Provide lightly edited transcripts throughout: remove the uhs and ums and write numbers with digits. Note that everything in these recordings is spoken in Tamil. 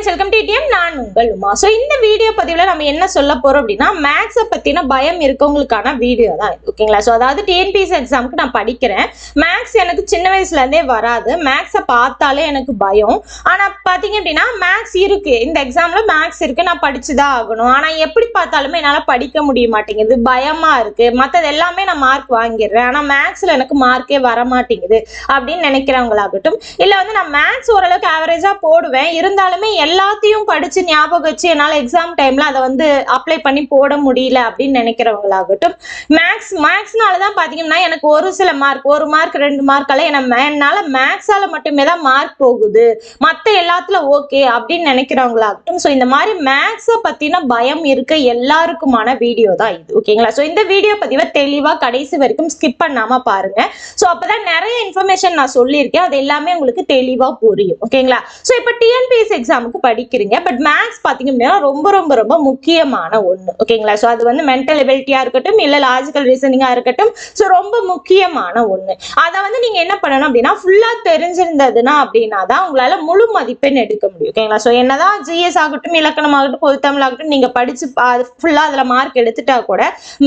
Friends, welcome to DM. நான் உங்கள் உமா. ஸோ இந்த வீடியோ பதிவில் நம்ம என்ன சொல்ல போறோம் அப்படின்னா, மேக்ஸை பத்தின பயம் இருக்கவங்களுக்கான வீடியோ தான், ஓகேங்களா? ஸோ அதாவது டிஎன்பிஎஸ்சி எக்ஸாமுக்கு நான் படிக்கிறேன். மேக்ஸ் எனக்கு சின்ன வயசுல இருந்தே வராது. மேக்ஸை பார்த்தாலே எனக்கு பயம். ஆனா பாத்தீங்க அப்படின்னா மேக்ஸ் இருக்கு, இந்த எக்ஸாம்ல மேக்ஸ் இருக்கு, நான் படிச்சுதான் ஆகணும். ஆனா எப்படி பார்த்தாலுமே என்னால படிக்க முடிய மாட்டேங்குது, பயமா இருக்கு. மற்றது எல்லாமே நான் மார்க் வாங்கிடுறேன், ஆனா மேக்ஸ்ல எனக்கு மார்க்கே வர மாட்டேங்குது அப்படின்னு நினைக்கிறவங்களாகட்டும், இல்ல வந்து நான் மேக்ஸ் ஓரளவுக்கு ஆவரேஜா போடுவேன், இருந்தாலுமே எல்லாத்தையும் படிச்சு ஞாபகம் வச்சு என்னால எக்ஸாம் டைம்ல அதை வந்து அப்ளை பண்ணி போட முடியல அப்படின்னு நினைக்கிறவங்களாகட்டும், மேக்ஸ்னாலதான் பாத்தீங்கன்னா எனக்கு ஒரு சில மார்க், ஒரு மார்க் 2 மார்க்கால என்னால மேக்ஸால மட்டுமே தான் மார்க் போகுது, மத்த எல்லாத்துல ஓகே அப்படின்னு நினைக்கிறவங்களாகட்டும். ஸோ இந்த மாதிரி மேக்ஸை பத்தின பயம் இருக்க எல்லாருக்குமான வீடியோ தான் இது, ஓகேங்களா? ஸோ இந்த வீடியோ பதிவை தெளிவா கடைசி வரைக்கும் ஸ்கிப் பண்ணாம பாருங்க. ஸோ அப்பதான் நிறைய இன்ஃபர்மேஷன் நான் சொல்லியிருக்கேன், அது எல்லாமே உங்களுக்கு தெளிவா புரியும், ஓகேங்களா? ஸோ இப்போ டிஎன்பிஎஸ்சி எக்ஸாமுக்கு படிக்கிறீங்க, பட் மேக்ஸ் பாத்தீங்க அப்படின்னா ரொம்ப ரொம்ப ரொம்ப முக்கியமான ஒண்ணு, ஓகேங்களா? ஸோ அது வந்து மென்டல் எபிலிட்டியா இருக்கட்டும், இல்ல லாஜிக்கல் ரீசனிங்கா இருக்கட்டும், ஸோ ரொம்ப முக்கியமான ஒண்ணு. அதை வந்து நீங்க என்ன பண்ணணும் அப்படின்னா ஃபுல்லா தெரிஞ்சிருந்ததுன்னா அப்படின்னா தான் உங்களால முழு மதிப்பெண் எடுக்க முடியும், ஓகேங்களா? ஸோ என்னதான் ஜிஎஸ் ஆகட்டும், இலக்கணம் ஆகட்டும், பொதுத்தமிழ் ஆகட்டும், நீங்க படிச்சு ஃபுல்லா அதுல மார்க் எடுத்துட்டா கூட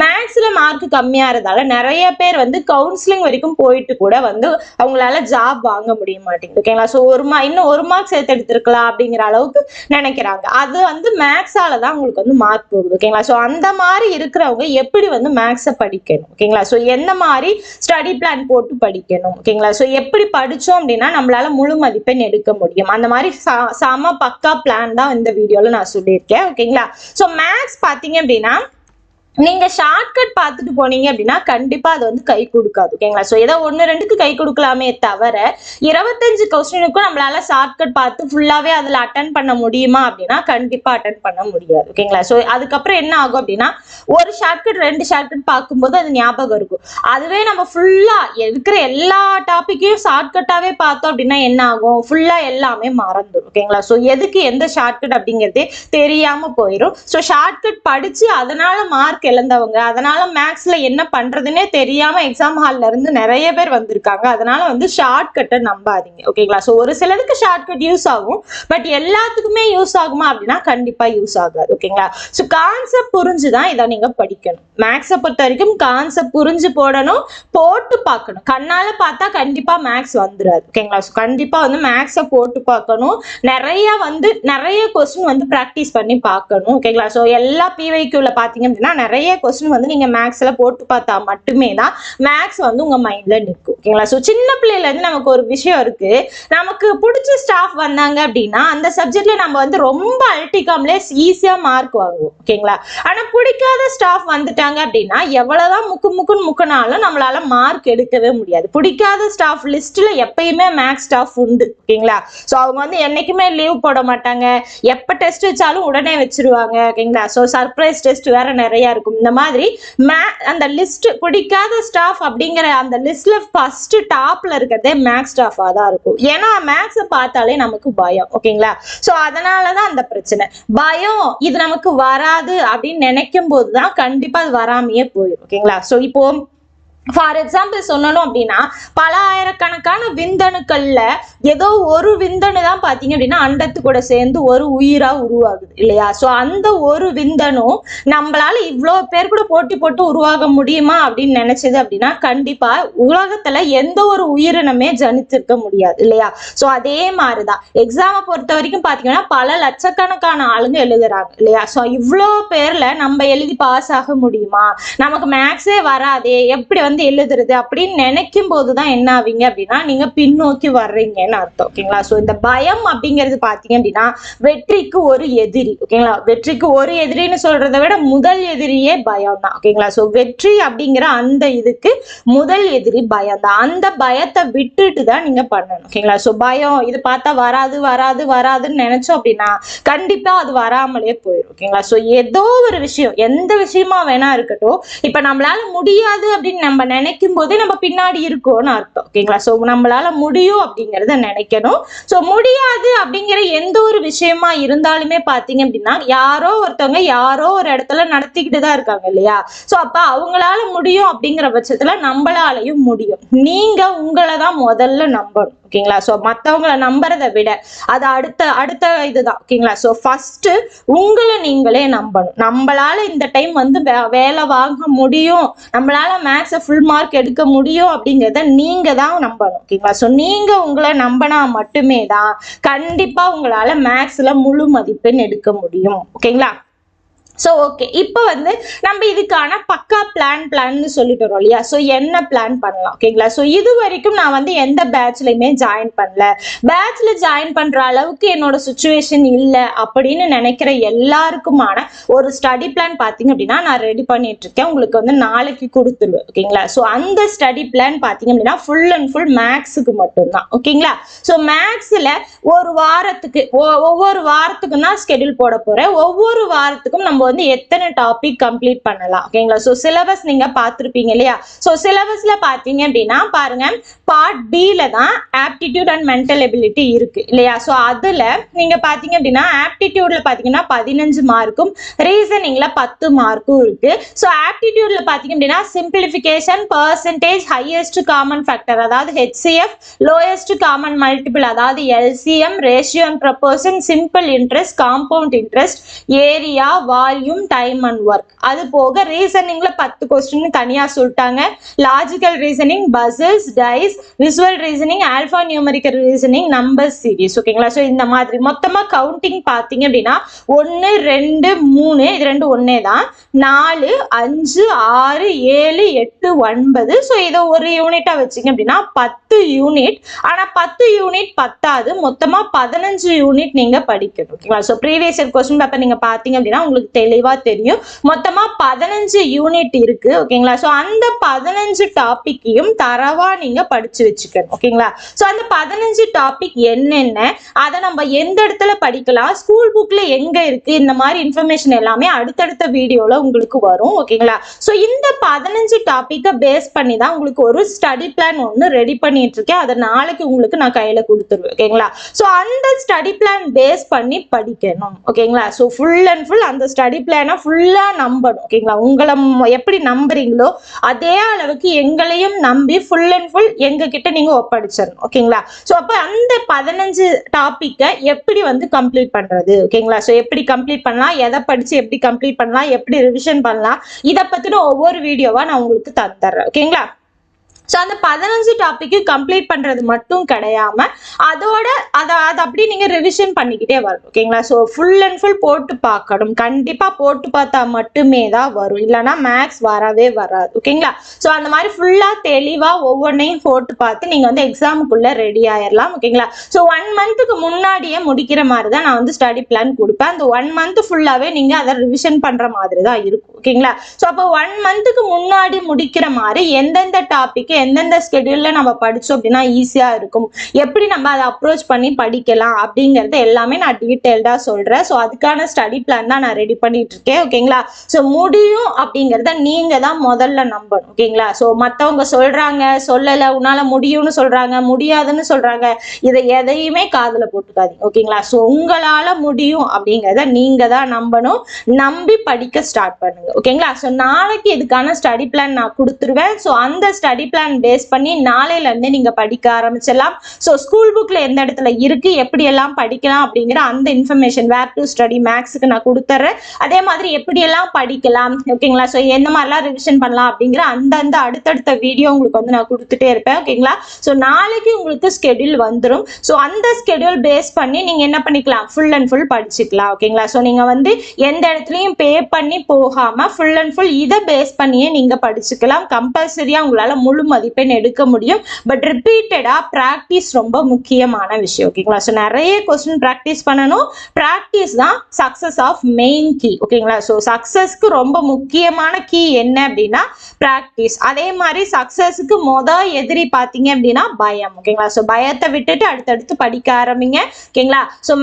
மேக்ஸ்ல மார்க் கம்மியா இருந்தால நிறைய பேர் வந்து கவுன்சிலிங் வரைக்கும் போயிட்டு கூட வந்து அவங்களால ஜாப் வாங்க முடிய மாட்டேங்குது, ஓகேங்களா? ஸோ இன்னும் ஒரு மார்க் சேர்த்து எடுத்திருக்கலாம் அப்படிங்கிற அளவுக்கு நினைக்கிறாங்க. அது வந்து மேக்ஸால தான் உங்களுக்கு வந்து மார்க் போகுது, ஓகேங்களா? ஸோ அந்த மாதிரி இருக்கிறவங்க எப்படி வந்து மேக்ஸை படிக்கணும், ஓகேங்களா? ஸோ எந்த மாதிரி ஸ்டடி பிளான் போட்டு படிக்கணும், ஓகேங்களா? ஸோ எப்படி படிச்சோம் அப்படின்னா நம்மளால முழு மதிப்பெண் எடுக்க முடியும், அந்த மாதிரி சம பக்கா பிளான் தான் இந்த வீடியோல நான் சொல்லியிருக்கேன், ஓகேங்களா? ஸோ மேக்ஸ் பாத்தீங்க அப்படின்னா நீங்க ஷார்ட்கட் பார்த்துட்டு போனீங்க அப்படின்னா கண்டிப்பா அது வந்து கை கொடுக்காது, ஓகேங்களா? ஸோ ஏதோ 1-2க்கு கை கொடுக்கலாமே தவிர 25 கொஸ்டினுக்கும் நம்மளால ஷார்ட்கட் பார்த்து ஃபுல்லாவே அதுல அட்டன் பண்ண முடியுமா அப்படின்னா கண்டிப்பா அட்டன் பண்ண முடியாது, ஓகேங்களா? ஸோ அதுக்கப்புறம் என்ன ஆகும் அப்படின்னா ஒரு ஷார்ட்கட் 2 ஷார்ட்கட் பார்க்கும்போது அது ஞாபகம் இருக்கும். அதுவே நம்ம ஃபுல்லா இருக்கிற எல்லா டாபிக்கையும் ஷார்ட்கட்டாவே பார்த்தோம் அப்படின்னா என்ன ஆகும், ஃபுல்லா எல்லாமே மறந்துடும், ஓகேங்களா? ஸோ எதுக்கு எந்த ஷார்ட்கட் அப்படிங்கிறதே தெரியாம போயிடும். ஸோ ஷார்ட்கட் படிச்சு அதனால மார்க் இழந்தவங்க, அதனால மேக்ஸ்ல என்ன பண்றதுன்னே தெரியாம எக்ஸாம் ஹால்ல இருந்து நிறைய பேர் வந்திருக்காங்க. அதனால வந்து ஷார்ட்கட்டை நம்பாதீங்க, ஓகேங்களா? ஸோ ஒரு சிலருக்கு ஷார்ட்கட் யூஸ் ஆகும், பட் எல்லாத்துக்குமே யூஸ் ஆகுமா அப்படின்னா கண்டிப்பா யூஸ் ஆகாது, ஓகேங்களா? ஸோ கான்செப்ட் புரிஞ்சுதான் இதை நீங்க படிக்கணும். மேக்ஸை பொறுத்த வரைக்கும் கான்செப்ட் புரிஞ்சு போடணும், போட்டு பார்க்கணும். கண்ணால பார்த்தா கண்டிப்பா மேக்ஸ் வந்துடாது, ஓகேங்களா? ஸோ கண்டிப்பா வந்து மேக்ஸை போட்டு பார்க்கணும், நிறைய கொஸ்டின் வந்து ப்ராக்டிஸ் பண்ணி பார்க்கணும், ஓகேங்களா? ஸோ எல்லா பிவைக்யூல பாத்தீங்க அப்படின்னா நிறைய கொஸ்டின் வந்து நீங்க மேக்ஸ்ல போட்டு பார்த்தா மட்டுமே தான் மேக்ஸ் வந்து உங்க மைண்ட்ல நிற்கும், ஓகேங்களா? ஸோ சின்ன பிள்ளையில இருந்து நமக்கு ஒரு விஷயம் இருக்கு, நமக்கு பிடிச்ச ஸ்டாஃப் வந்தாங்க அப்படின்னா அந்த சப்ஜெக்ட்ல நம்ம வந்து ரொம்ப அல்டிகாம்லே ஈஸியா மார்க் வாங்குவோம், ஓகேங்களா? ஆனா பிடிக்காத ஸ்டாஃப் வந்துட்டாங்க அப்படின்னா எவ்வளவுதான் முக்குனாலும் நம்மளால மார்க் எடுக்கவே முடியாது. பிடிக்காத ஸ்டாஃப் லிஸ்ட்ல எப்பயுமே மேக்ஸ் ஸ்டாஃப் உண்டு, ஓகேங்களா? ஸோ அவங்க வந்து என்னைக்குமே லீவ் போட மாட்டாங்க, எப்ப டெஸ்ட் வச்சாலும் உடனே வச்சிருவாங்க, ஓகேங்களா? ஸோ சர்ப்ரைஸ் டெஸ்ட் வேற நிறைய இருக்கும். இந்த மாதிரி அந்த லிஸ்ட் பிடிக்காத ஸ்டாஃப் அப்படிங்கிற அந்த லிஸ்ட்ல ஃபர்ஸ்ட் டாப்ல இருக்கிறதே மேக்ஸ் ஸ்டாஃபா தான் இருக்கும். ஏன்னா மேக்ஸ் பார்த்தாலே நமக்கு பயம், ஓகேங்களா? சோ அதனாலதான் அந்த பிரச்சனை, பயம். இது நமக்கு வராது அப்படின்னு நினைக்கும் போதுதான் கண்டிப்பா அது வராமையே போயிடும், ஓகேங்களா? சோ இப்போ ஃபார் எக்ஸாம்பிள் சொல்லணும் அப்படின்னா பல ஆயிரக்கணக்கான விந்தணுக்கள்ல ஏதோ ஒரு விந்தணு தான் பாத்தீங்க அப்படின்னா அண்டத்து கூட சேர்ந்து ஒரு உயிரா உருவாகுது, இல்லையா? சோ அந்த ஒரு விந்தணு நம்மளால இவ்வளவு பேர் கூட போட்டி போட்டு உருவாக முடியுமா அப்படின்னு நினைச்சது அப்படின்னா கண்டிப்பா உலகத்துல எந்த ஒரு உயிரினமே ஜனித்திருக்க முடியாது, இல்லையா? சோ அதே மாதிரிதான் எக்ஸாமை பொறுத்த வரைக்கும் பாத்தீங்கன்னா பல லட்சக்கணக்கான ஆளுங்க எழுதுறாங்க, இல்லையா? சோ இவ்வளோ பேர்ல நம்ம எழுதி பாஸ் ஆக முடியுமா, நமக்கு மேக்ஸே வராதே, எப்படி வந்து எழுதுறது அப்படின்னு நினைக்கும் போதுதான் என்ன ஆவீங்க அப்படின்னா நீங்க பின்னோக்கி வர்றீங்கன்னு அர்த்தம், ஓகேங்களா? சோ இந்த பயம் அப்படிங்கிறது பாத்தீங்க அப்படின்னா வெற்றிக்கு ஒரு எதிரி, ஓகேங்களா? வெற்றிக்கு ஒரு எதிரின்னு சொல்றதை விட முதல் எதிரியே பயம் தான், ஓகேங்களா? சோ வெற்றி அப்படிங்கிற அந்த இதுக்கு முதல் எதிரி பயம் தான். அந்த பயத்தை விட்டுட்டு தான் நீங்க பண்ணணும், ஓகேங்களா? சோ பயம் இது பார்த்தா வராதுன்னு நினைச்சோம் அப்படின்னா கண்டிப்பா அது வராமலே போயிடும், ஓகேங்களா? சோ ஏதோ ஒரு விஷயம், எந்த விஷயமா வேணா இருக்கட்டும், இப்ப நம்மளால முடியாது அப்படின்னு நம்ம நம்ம நினைக்கும் போதே நம்ம பின்னாடி இருக்கோம்னு அர்த்தம். ஓகேங்களா? ஸோ நம்மளால முடியும் அப்படிங்கிறத நினைக்கணும். ஸோ முடியாது அப்படிங்கிற எந்த ஒரு விஷயமா இருந்தாலுமே பாத்தீங்க அப்படின்னா யாரோ ஒருத்தவங்க யாரோ ஒரு இடத்துல நடத்திக்கிட்டு தான் இருக்காங்க இல்லையா? ஸோ அப்ப அவங்களால முடியும் அப்படிங்கிற பட்சத்துல நம்மளாலையும் முடியும். நீங்க உங்களை தான் முதல்ல நம்பணும். ஓகேங்களா? ஸோ மற்றவங்களை நம்புறதை விட அது அடுத்த இதுதான். ஓகேங்களா? ஸோ ஃபர்ஸ்ட் உங்களை நீங்களே நம்பணும். நம்மளால இந்த டைம் வந்து வேலை வாங்க முடியும், நம்மளால மேக்ஸை ஃபுல் மார்க் எடுக்க முடியும் அப்படிங்கிறத நீங்க தான் நம்பணும். ஓகேங்களா? ஸோ நீங்க உங்களை நம்பினா மட்டுமே தான் கண்டிப்பா உங்களால மேக்ஸ்ல முழு மதிப்பெண் எடுக்க முடியும். ஓகேங்களா? ஸோ ஓகே, இப்போ வந்து நம்ம இதுக்கான பக்கா பிளான்னு சொல்லிட்டு வரோம் இல்லையா? ஸோ என்ன பிளான் பண்ணலாம்? ஓகேங்களா? ஸோ இது வரைக்கும் நான் வந்து எந்த பேட்ச்லையுமே ஜாயின் பண்ணல, பேட்ச்ல ஜாயின் பண்ற அளவுக்கு என்னோட சுச்சுவேஷன் இல்லை அப்படின்னு நினைக்கிற எல்லாருக்குமான ஒரு ஸ்டடி பிளான் பார்த்தீங்க அப்படின்னா நான் ரெடி பண்ணிட்டு இருக்கேன். உங்களுக்கு வந்து நாளைக்கு கொடுத்துருவேன். ஓகேங்களா? ஸோ அந்த ஸ்டடி பிளான் பார்த்தீங்க அப்படின்னா ஃபுல் அண்ட் ஃபுல் மேக்ஸுக்கு மட்டும்தான். ஓகேங்களா? ஸோ மேக்ஸில் ஒரு வாரத்துக்கு ஒவ்வொரு வாரத்துக்கும் தான் ஸ்கெடியூல் போட போறேன். ஒவ்வொரு வாரத்துக்கும் நம்ம வந்து எத்தனை டாபிக் கம்ப்ளீட் பண்ணலாம். ஓகேங்களா? ஸோ சிலபஸ் நீங்க பார்த்துருப்பீங்க இல்லையா? ஸோ சிலபஸ்ல பார்த்தீங்க அப்படின்னா பாருங்க, பார்ட் பில தான் ஆப்டிடியூட் அண்ட் மென்டல் எபிலிட்டி இருக்கு இல்லையா? ஸோ அதுல நீங்க பார்த்தீங்க அப்படின்னா ஆப்டிடியூட்ல பார்த்தீங்கன்னா 15 மார்க்கும், ரீசனிங்ல 10 மார்க்கும் இருக்கு. ஸோ ஆப்டிடியூட்ல பார்த்தீங்க அப்படின்னா simplification, percentage, highest common factor அதாவது ஹெச்சிஎஃப், லோயஸ்ட் காமன் மல்டிபிள் அதாவது LCM, ratio and proportion, simple interest, compound interest, area, volume, time and work. அது போக ரீசனிங்ல 10 கொஸ்டின் தனியா சொல்லிட்டாங்க. Logical reasoning, puzzles, dice, visual reasoning, alpha numerical reasoning, number series. ஓகேங்களா? ஸோ இந்த மாதிரி மொத்தமா கவுண்டிங் பார்த்தீங்க அப்படின்னா 1 2 3 இது 2 ஒன்னே தான், 4 5 6 7 8 9. ஸோ இதை ஒரு யூனிட்டா வச்சிங்க அப்படின்னா 10 யூனிட். ஆனா 10 யூனிட் பத்தாது, மொத்தமா 15 யூனிட் நீங்க படிக்கணும். ஓகேங்களா? So previous year question paper நீங்க பார்த்தீங்க அப்படின்னா உங்களுக்கு தெளிவா தெரியும். மொத்தமா 15 யூனிட் இருக்கு. ஓகேங்களா? ஸோ அந்த 15 டாபிக்கையும் தரவா நீங்க படிச்சு வச்சுக்கணும். ஓகேங்களா? ஸோ அந்த 15 டாபிக் என்னென்ன, அதை நம்ம எந்த இடத்துல படிக்கலாம், ஸ்கூல் புக்ல எங்க இருக்கு, இந்த மாதிரி இன்ஃபர்மேஷன் எல்லாமே அடுத்தடுத்த வீடியோல உங்களுக்கு வரும். ஓகேங்களா? ஸோ இந்த 15 டாபிக்கை பேஸ் பண்ணி தான் உங்களுக்கு ஒரு ஸ்டடி பிளான் ஒன்று ரெடி பண்ணிட்டு இருக்கேன். அதை நாளைக்கு உங்களுக்கு நான் கையில கொடுத்துருவேன். ஓகேங்களா? ஸோ அந்த ஸ்டடி பிளான் பேஸ் பண்ணி படிக்கணும். ஓகேங்களா? ஸோ ஃபுல் அண்ட் ஃபுல் அந்த ஸ்டடி பிளானை ஃபுல்லா நம்பணும். ஓகேங்களா? உங்களை எப்படி நம்புறீங்களோ அதே அளவுக்கு எங்களையும் நம்பி ஃபுல் அண்ட் ஃபுல் எங்க கிட்ட நீங்க ஒப்படைச்சிடணும். ஓகேங்களா? ஸோ அப்ப அந்த 15 டாபிக்கை எப்படி வந்து கம்ப்ளீட் பண்றது? ஓகேங்களா? ஸோ எப்படி கம்ப்ளீட் பண்ணலாம், எதை படிச்சு எப்படி கம்ப்ளீட் பண்ணலாம், எப்படி ரிவிஷன் பண்ணலாம், இதை பத்தின ஒவ்வொரு வீடியோவா நான் உங்களுக்கு தந்துடுறேன். ஓகேங்களா? ஸோ அந்த 15 டாபிக்கு கம்ப்ளீட் பண்றது மட்டும் கிடையாம அதோட அதை அப்படியே நீங்க ரிவிஷன் பண்ணிக்கிட்டே வரணும். ஓகேங்களா? ஸோ ஃபுல் அண்ட் ஃபுல் போட்டு பார்க்கணும். கண்டிப்பா போட்டு பார்த்தா மட்டுமே தான் வரும், இல்லைன்னா மேக்ஸ் வரவே வராது. ஓகேங்களா? ஸோ அந்த மாதிரி ஃபுல்லா தெளிவா ஒவ்வொன்றையும் போட்டு பார்த்து நீங்க வந்து எக்ஸாமுக்குள்ள ரெடி ஆயிடலாம். ஓகேங்களா? ஸோ 1 மந்த்துக்கு முன்னாடியே முடிக்கிற மாதிரி தான் நான் வந்து ஸ்டடி பிளான் கொடுப்பேன். அந்த 1 மந்த் ஃபுல்லாவே நீங்க அதை ரிவிஷன் பண்ற மாதிரி தான் இருக்கும். ஓகேங்களா? ஸோ அப்போ 1 மந்த்துக்கு முன்னாடி முடிக்கிற மாதிரி எந்தெந்த டாபிக் எந்தெந்த ஸ்கெடியூல்ல நம்ம படிச்சோம் அப்படின்னா ஈஸியா இருக்கும், எப்படி நம்ம அதை அப்ரோச் பண்ணி படிக்கலாம் அப்படிங்கறது எல்லாமே நான் டீடைல்டா சொல்றேன். ஸோ அதுக்கான ஸ்டடி பிளான் தான் நான் ரெடி பண்ணிட்டு இருக்கேன். ஓகேங்களா? ஸோ முடியும் அப்படிங்கறத நீங்க தான் முதல்ல நம்பணும். ஓகேங்களா? ஸோ மத்தவங்க சொல்றாங்க, சொல்லல, உன்னால முடியும்னு சொல்றாங்க, முடியாதுன்னு சொல்றாங்க, இதை எதையுமே காதுல போட்டுக்காதீங்க. ஓகேங்களா? ஸோ உங்களால முடியும் அப்படிங்கறத நீங்க தான் நம்பணும். நம்பி படிக்க ஸ்டார்ட் பண்ணுங்க. ஓகேங்களா? ஸோ நாளைக்கு இதுக்கான ஸ்டடி பிளான் நான் கொடுத்துருவேன். ஸோ அந்த ஸ்டடி பிளான் பேஸ் பண்ணி நாளையில இருந்து நீங்க படிக்க ஆரம்பிச்சிடலாம். ஸோ ஸ்கூல் புக்ல எந்த இடத்துல இருக்கு, எப்படி எல்லாம் படிக்கலாம் அப்படிங்கிற அந்த இன்ஃபர்மேஷன் வேர் டு ஸ்டடி மேக்ஸுக்கு நான் கொடுத்துறேன். அதே மாதிரி எப்படி எல்லாம் படிக்கலாம், ஓகேங்களா? ஸோ எந்த மாதிரிலாம் ரிவிஷன் பண்ணலாம் அப்படிங்கிற அந்தந்த அடுத்தடுத்த வீடியோ உங்களுக்கு வந்து நான் கொடுத்துட்டே இருப்பேன். ஓகேங்களா? ஸோ நாளைக்கு உங்களுக்கு ஸ்கெடியூல் வந்துடும். ஸோ அந்த ஸ்கெடியூல் பேஸ் பண்ணி நீங்க என்ன பண்ணிக்கலாம், ஃபுல் அண்ட் ஃபுல் படிச்சுக்கலாம். ஓகேங்களா? ஸோ நீங்க வந்து எந்த இடத்துலையும் பே பண்ணி போகாம ஃபுல் அண்ட் ஃபுல் இதை பேஸ் பண்ணியே நீங்க படிச்சுக்கலாம். கம்பல்சரியா உங்களால முழு மதிப்பெண் எடுக்க முடியும். பட் ரிப்பீட்டடா பிராக்டிஸ் ரொம்ப முக்கியமான விஷயம். ஓகேங்களா? ஸோ நிறைய கொஸ்டின் ப்ராக்டிஸ் பண்ணணும். ப்ராக்டிஸ் தான் சக்சஸ் ஆஃப் மெயின் கீ. ஓகேங்களா? ஸோ சக்சஸ்க்கு ரொம்ப முக்கியமான கீ என்ன அப்படின்னா ப்ராக்டிஸ். அதே மாதிரி சக்சஸ்க்கு எதிரி பார்த்தீங்க அப்படின்னா பயம். ஓகேங்களா? ஸோ பயத்தை விட்டுட்டு அடுத்தடுத்து படிக்க ஆரம்பிங்க. ஓகேங்களா? ஸோ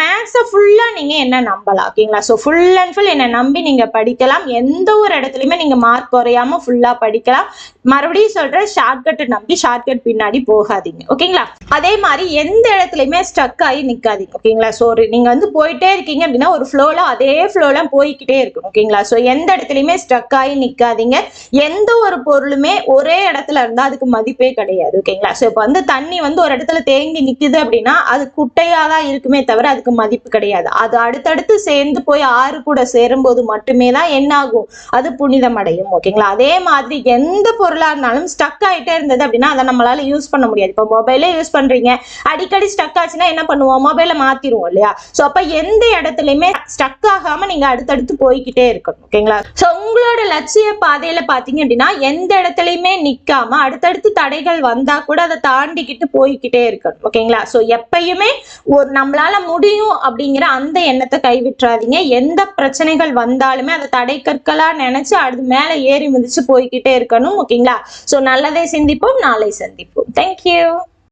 மேக்ஸை ஃபுல்லா நீங்க என்ன நம்பலாம். ஓகேங்களா? ஸோ ஃபுல் அண்ட் ஃபுல் என்ன நம்பி நீங்க படிக்கலாம். எந்த ஒரு இடத்துலயுமே நீங்க மார்க் குறையாம ஃபுல்லா படிக்கலாம். மறுபடியும் சொல்றேன், ஷார்ட்கட் நம்பி ஷார்ட்கட் பின்னாடி போகாதீங்க. ஓகேங்களா? அதே மாதிரி எந்த இடத்துலயுமே ஸ்டக் ஆகி நிக்காதீங்க. ஓகேங்களா? ஸோ நீங்க வந்து போயிட்டே இருக்கீங்க அப்படின்னா ஒரு ஃப்ளோல அதே ஃப்ளோல போய்கிட்டே இருக்கும். ஓகேங்களா? ஸோ எந்த இடத்துலயுமே ஸ்டக் ஆகி நிக்காதீங்க. எந்த ஒரு பொருளுமே ஒரே இடத்துல இருந்தா அதுக்கு மதிப்பே கிடையாது. ஓகேங்களா? ஸோ இப்போ வந்து தண்ணி வந்து ஒரு இடத்துல தேங்கி நிக்குது அப்படின்னா அது குட்டையா தான் இருக்குமே தவிர அதுக்கு மதிப்பு கிடையாது. அது அடுத்தடுத்து சேர்ந்து போய் ஆறு கூட சேரும்போது மட்டுமே தான் என்ன ஆகும், அது புனிதம் அடையும். ஓகேங்களா? அதே மாதிரி எந்த பொருளா இருந்தாலும் ஸ்டக் ஆயிட்டே இருந்தது அப்படின்னா அதை நம்மளால யூஸ் பண்ண முடியாது. இப்போ மொபைலே யூஸ் பண்றீங்க, அடிக்கடி ஸ்டக் ஆச்சுன்னா என்ன பண்ணுவோம், மொபைலை மாத்திருவோம் இல்லையா? ஸோ அப்ப எந்த இடத்துலயுமே ஸ்டக் ஆகாம நீங்க அடுத்தடுத்து போய்கிட்டே இருக்கணும். ஓகேங்களா? ஸோ உங்களோட லட்சிய பாதையில பாத்தீங்க அப்படின்னா எந்த இடத்துலயுமே நிக்காம அடுத்தடுத்து தடைகள் வந்தா கூட அதை தாண்டிக்கிட்டு போய்கிட்டே இருக்கணும். ஓகேங்களா? ஸோ எப்பயுமே நம்மளால முடியும் அப்படிங்கிற அந்த எண்ணத்தை கைவிட்டுறாதீங்க. எந்த பிரச்சனைகள் வந்தாலுமே அதை தடை கற்களா நினைச்சு அது மேல ஏறி மிதிச்சு போய்கிட்டே இருக்கணும். ஓகேங்களா? ஸோ நல்லதை சிந்திப்போம், நாளை சந்திப்போம். தேங்க்யூ.